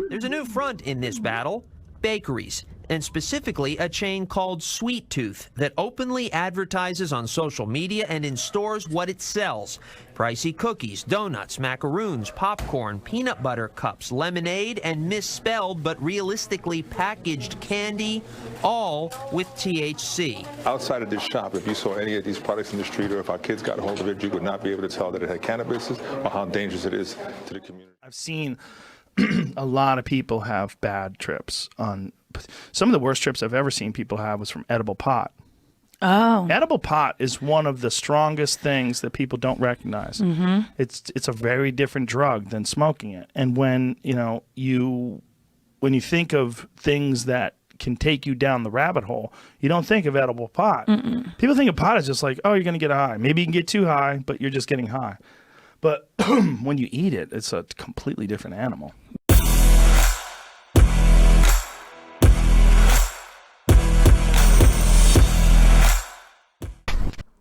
There's a new front in this battle, Bakeries, and specifically a chain called Sweet Tooth that openly advertises on social media and in stores what it sells. Pricey cookies, donuts, macaroons, popcorn, peanut butter cups, lemonade, and misspelled but realistically packaged candy, all with THC. Outside of this shop, if you saw any of these products in the street or if our kids got a hold of it, you would not be able to tell that it had cannabis or how dangerous it is to the community. I've seen a lot of people have bad trips on. Some of the worst trips I've ever seen people have was from edible pot. Oh. Edible pot is one of the strongest things that people don't recognize. Mm-hmm. It's a very different drug than smoking it. And when you think of things that can take you down the rabbit hole, you don't think of edible pot. Mm-mm. People think of pot as just like, oh, you're going to get high. Maybe you can get too high, but you're just getting high. But when you eat it, it's a completely different animal.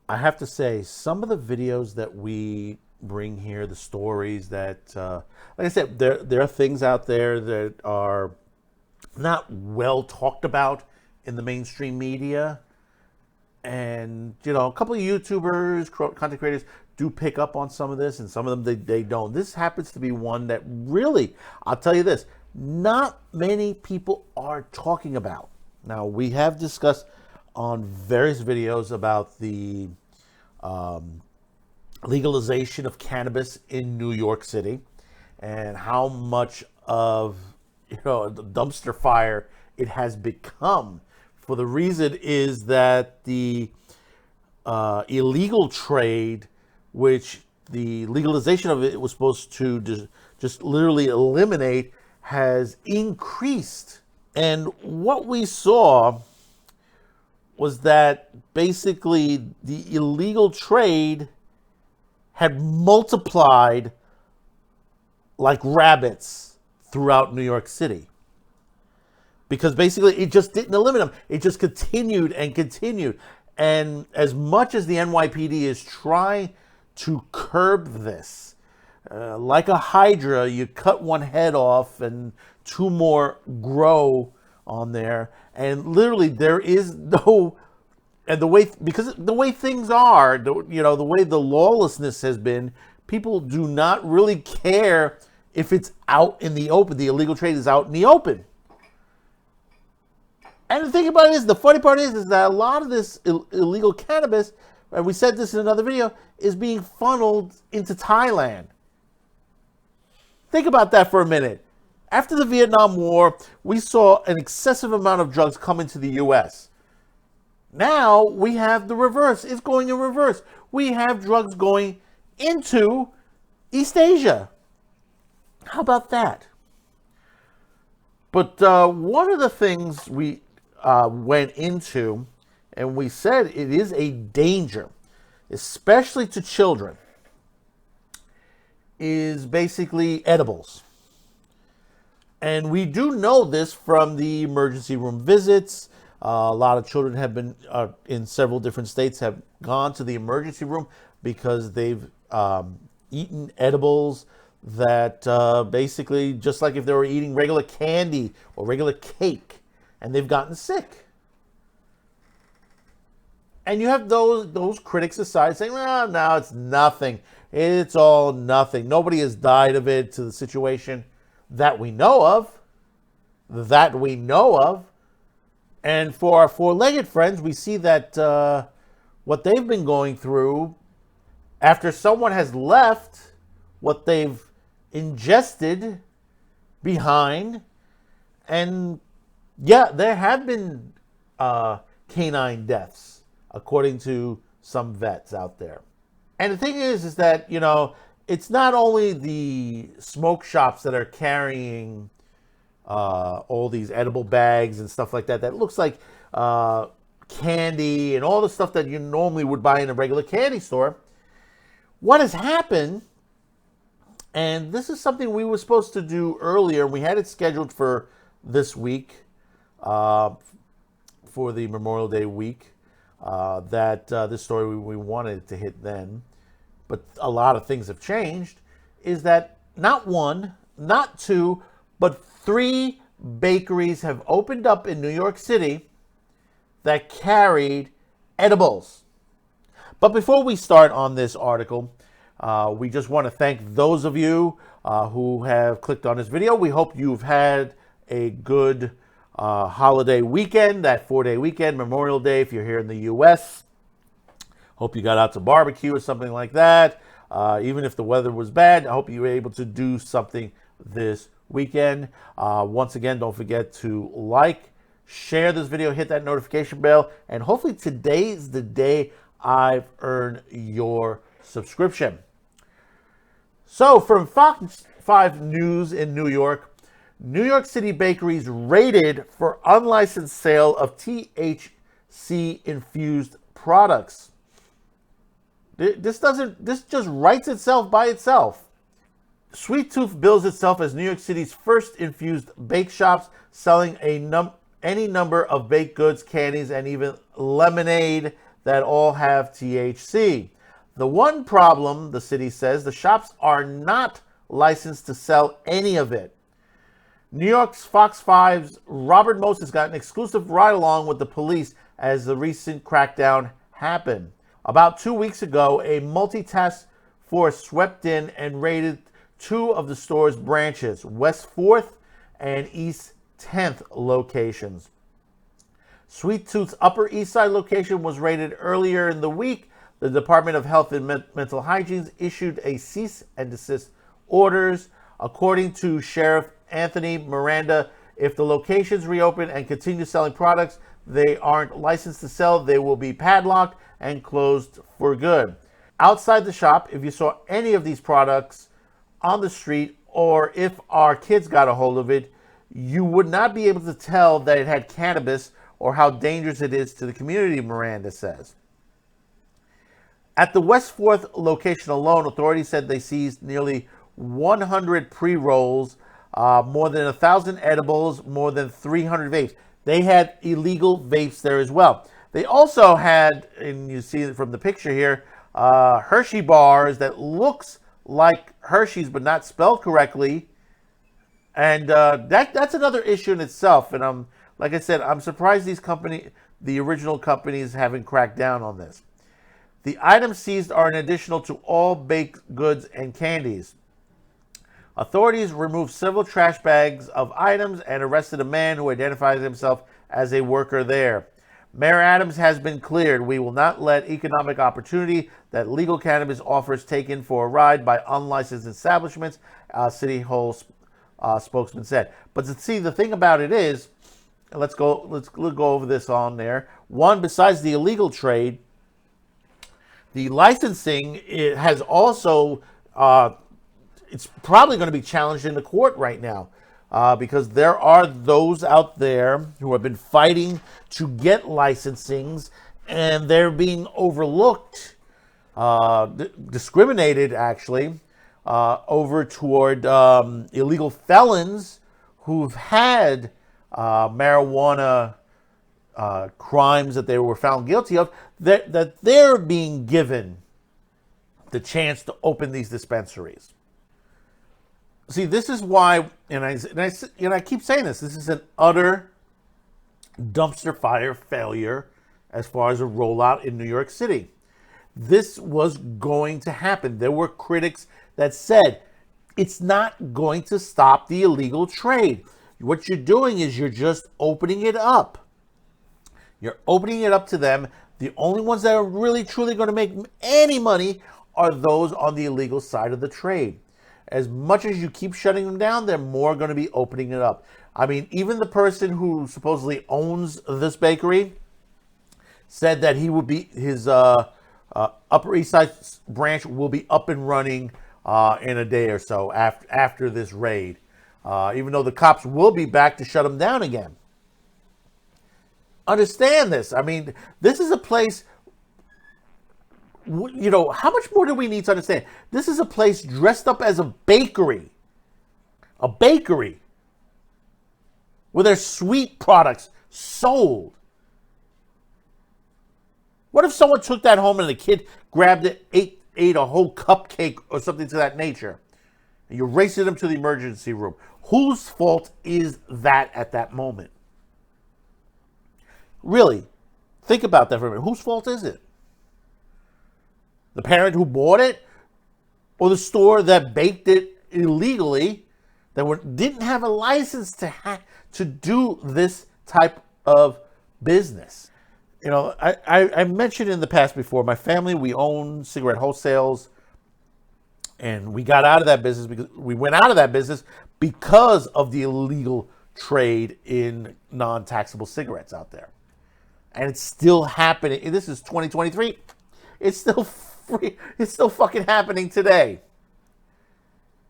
I have to say, some of the videos that we bring here, the stories that, like I said, there are things out there that are not well talked about in the mainstream media. And, a couple of YouTubers, content creators do pick up on some of this, and some of them they don't. This happens to be one that really, I'll tell you this, not many people are talking about. Now, we have discussed on various videos about the legalization of cannabis in New York City and how much of a dumpster fire it has become. For the reason is that the illegal trade, which the legalization of it was supposed to just literally eliminate, has increased. And what we saw was that basically the illegal trade had multiplied like rabbits throughout New York City. Because basically it just didn't eliminate them. It just continued and continued. And as much as the NYPD is trying to curb this, like a hydra, you cut one head off and two more grow on there. And literally there is no, and because the way things are, the way the lawlessness has been, people do not really care if it's out in the open. The illegal trade is out in the open. And the thing about it is, the funny part is that a lot of this illegal cannabis, and we said this in another video, is being funneled into Thailand. Think about that for a minute. After the Vietnam War, we saw an excessive amount of drugs come into the U.S. Now we have the reverse. It's going in reverse. We have drugs going into East Asia. How about that? But one of the things we went into, and we said it is a danger, especially to children, is basically edibles. And we do know this from the emergency room visits. A lot of children have been, in several different states, have gone to the emergency room because they've eaten edibles that basically, just like if they were eating regular candy or regular cake, and they've gotten sick. And you have those critics aside saying, well, no, it's nothing. It's all nothing. Nobody has died of it to the situation that we know of. And for our four-legged friends, we see that what they've been going through after someone has left what they've ingested behind. And yeah, there have been canine deaths, according to some vets out there. And the thing is that, it's not only the smoke shops that are carrying all these edible bags and stuff like that looks like candy and all the stuff that you normally would buy in a regular candy store. What has happened, and this is something we were supposed to do earlier, we had it scheduled for this week, for the Memorial Day week, this story we wanted to hit then, but a lot of things have changed, is that not one, not 2, but 3 bakeries have opened up in New York City that carried edibles. But before we start on this article, we just want to thank those of you who have clicked on this video. We hope you've had a good holiday weekend, that 4-day weekend, Memorial Day if you're here in the U.S. Hope you got out to barbecue or something like that. Even if the weather was bad, I hope you were able to do something this weekend. Once again, don't forget to like, share this video, hit that notification bell, and hopefully today is the day I've earned your subscription. So from Fox 5 News in New York City bakeries raided for unlicensed sale of THC-infused products. This just writes itself by itself. Sweet Tooth bills itself as New York City's first infused bake shops, selling any number of baked goods, candies, and even lemonade that all have THC. The one problem, the city says, the shops are not licensed to sell any of it. New York's Fox 5's Robert Moses got an exclusive ride-along with the police as the recent crackdown happened. About 2 weeks ago, a multi-task force swept in and raided 2 of the store's branches, West 4th and East 10th locations. Sweet Tooth's Upper East Side location was raided earlier in the week. The Department of Health and Mental Hygiene issued a cease and desist orders. According to Sheriff Anthony Miranda, if the locations reopen and continue selling products they aren't licensed to sell, they will be padlocked and closed for good. Outside the shop, if you saw any of these products on the street, or if our kids got a hold of it, you would not be able to tell that it had cannabis or how dangerous it is to the community, Miranda says. At the West 4th location alone, authorities said they seized nearly 100 pre-rolls, more than 1,000 edibles, more than 300 vapes. They had illegal vapes there as well. They also had, and you see it from the picture here, Hershey bars that looks like Hershey's but not spelled correctly. And that's another issue in itself. And like I said, I'm surprised the original companies haven't cracked down on this. The items seized are an additional to all baked goods and candies. Authorities removed several trash bags of items and arrested a man who identified himself as a worker there. Mayor Adams has been cleared. We will not let economic opportunity that legal cannabis offers taken for a ride by unlicensed establishments, City Hall spokesman said. But see, the thing about it is, let's go over this on there. One, besides the illegal trade, the licensing has also it's probably going to be challenged in the court right now because there are those out there who have been fighting to get licensings and they're being overlooked, discriminated actually, over toward illegal felons who've had marijuana crimes that they were found guilty of, that they're being given the chance to open these dispensaries. See, this is why, and I keep saying this is an utter dumpster fire failure as far as a rollout in New York City. This was going to happen. There were critics that said, it's not going to stop the illegal trade. What you're doing is you're just opening it up. You're opening it up to them. The only ones that are really, truly going to make any money are those on the illegal side of the trade. As much as you keep shutting them down, they're more going to be opening it up. I mean, even the person who supposedly owns this bakery said that he would be, his Upper East Side branch will be up and running in a day or so after this raid, even though the cops will be back to shut them down again. Understand this. I mean, this is a place, you know, how much more do we need to understand? This is a place dressed up as a bakery where there's sweet products sold. What if someone took that home and the kid grabbed it, ate a whole cupcake or something to that nature? and you're racing them to the emergency room. Whose fault is that at that moment? Really, think about that for a minute. Whose fault is it? The parent who bought it, or the store that baked it illegally, that didn't have a license to do this type of business? You know, I mentioned in the past before, my family, we own cigarette wholesales, and we got out of that business because we went out of that business because of the illegal trade in non-taxable cigarettes out there. And it's still happening. This is 2023. It's still free. It's still fucking happening today.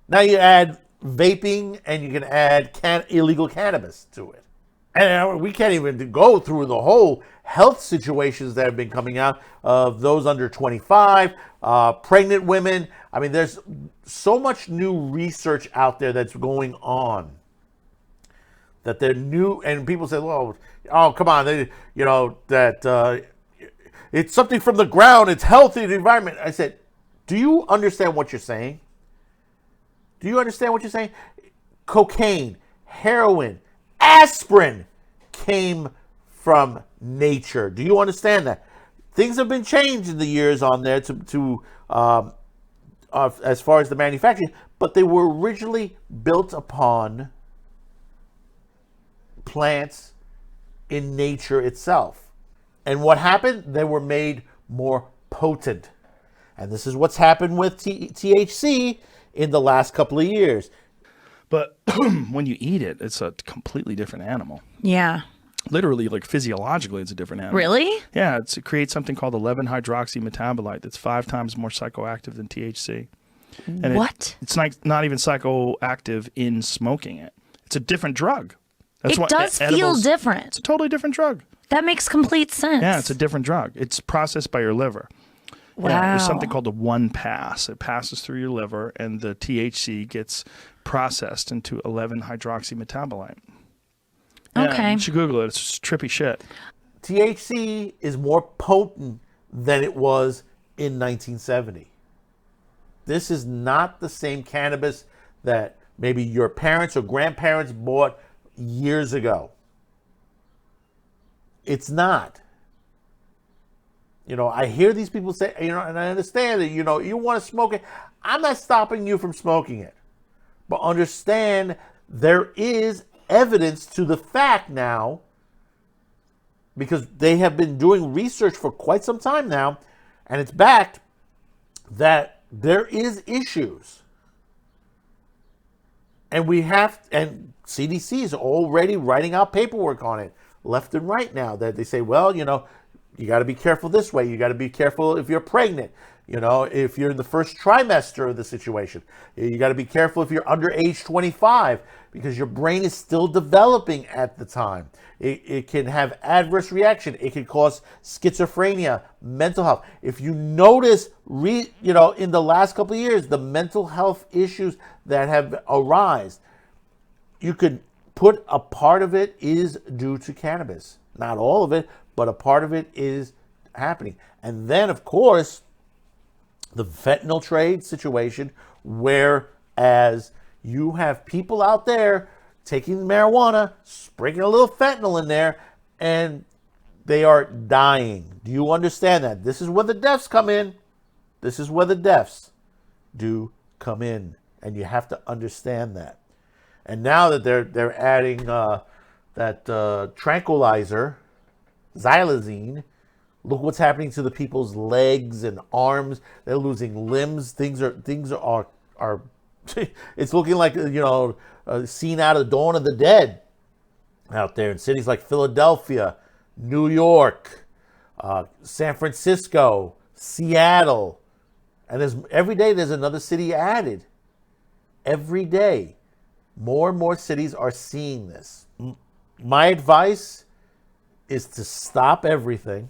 Now you add vaping and you can add illegal cannabis to it. And we can't even go through the whole health situations that have been coming out of those under 25, pregnant women. I mean, there's so much new research out there that's going on that they're new. And people say, well, oh, come on, it's something from the ground. It's healthy, the environment. I said, do you understand what you're saying? Do you understand what you're saying? Cocaine, heroin, aspirin came from nature. Do you understand that? Things have been changed in the years on there to as far as the manufacturing, but they were originally built upon plants in nature itself. And what happened? They were made more potent. And this is what's happened with THC in the last couple of years. But when you eat it, it's a completely different animal. Yeah. Literally, like physiologically, it's a different animal. Really? Yeah, it creates something called 11-hydroxy metabolite that's 5 times more psychoactive than THC. And what? It's not even psychoactive in smoking it. It's a different drug. That's it does feel different. It's a totally different drug. That makes complete sense. Yeah, it's a different drug. It's processed by your liver. Wow. Yeah, there's something called a one pass. It passes through your liver, and the THC gets processed into 11-hydroxy metabolite. Yeah, Okay. you should Google it. It's trippy shit. THC is more potent than it was in 1970. This is not the same cannabis that maybe your parents or grandparents bought years ago. It's not. You know, I hear these people say, you know, and I understand that, you know, you want to smoke it. I'm not stopping you from smoking it. But understand there is evidence to the fact now, because they have been doing research for quite some time now, and it's backed that there is issues. And CDC is already writing out paperwork on it left and right now that they say, well, you know, you got to be careful this way. You got to be careful if you're pregnant. You know, if you're in the first trimester of the situation. You got to be careful if you're under age 25 because your brain is still developing at the time. It can have adverse reaction. It can cause schizophrenia, mental health. If you notice, in the last couple of years, the mental health issues that have arisen, you could put a part of it is due to cannabis. Not all of it, but a part of it is happening. And then, of course, the fentanyl trade situation, whereas you have people out there taking marijuana, sprinkling a little fentanyl in there, and they are dying. Do you understand that? This is where the deaths come in. This is where the deaths do come in. And you have to understand that. And now that they're adding that tranquilizer, xylazine, look what's happening to the people's legs and arms. They're losing limbs. Things are it's looking like, a scene out of Dawn of the Dead out there in cities like Philadelphia, New York, San Francisco, Seattle. And every day there's another city added. Every day. More and more cities are seeing this. My advice is to stop everything,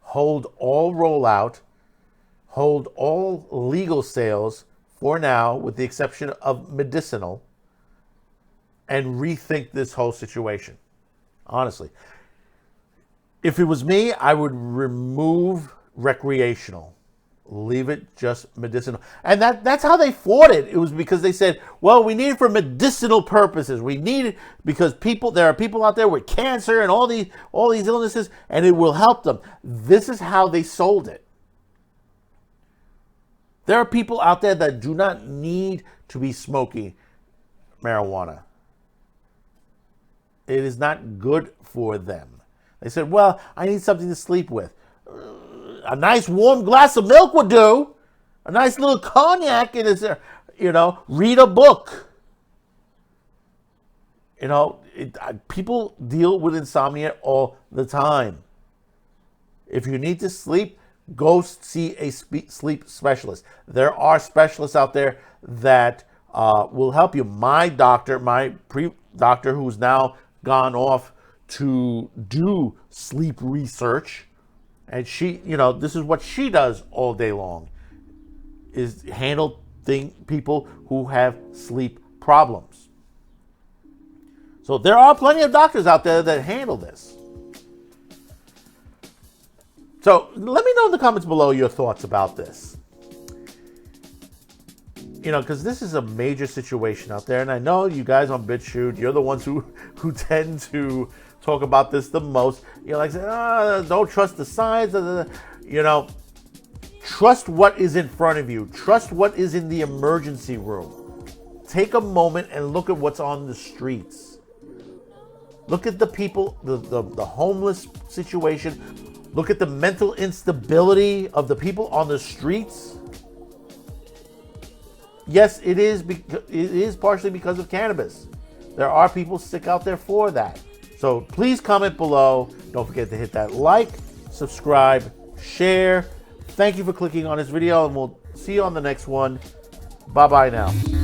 hold all rollout, hold all legal sales for now, with the exception of medicinal, and rethink this whole situation. Honestly. If it was me, I would remove recreational. Leave it just medicinal. And that's how they fought it. It was because they said, well, we need it for medicinal purposes. We need it because there are people out there with cancer and all these illnesses, and it will help them. This is how they sold it. There are people out there that do not need to be smoking marijuana. It is not good for them. They said, well, I need something to sleep with. A nice warm glass of milk would do. A nice little cognac in his, read a book. People deal with insomnia all the time. If you need to sleep, go see a sleep specialist. There are specialists out there that will help you. My doctor, doctor who's now gone off to do sleep research, and she, this is what she does all day long, is handle people who have sleep problems. So there are plenty of doctors out there that handle this. So let me know in the comments below your thoughts about this. Because this is a major situation out there, and I know you guys on BitChute, you're the ones who tend to talk about this the most. Don't trust the signs. Trust what is in front of you. Trust what is in the emergency room. Take a moment and look at what's on the streets. Look at the people, the homeless situation. Look at the mental instability of the people on the streets. Yes, it is partially because of cannabis. There are people sick out there for that. So please comment below. Don't forget to hit that like, subscribe, share. Thank you for clicking on this video, and we'll see you on the next one. Bye-bye now.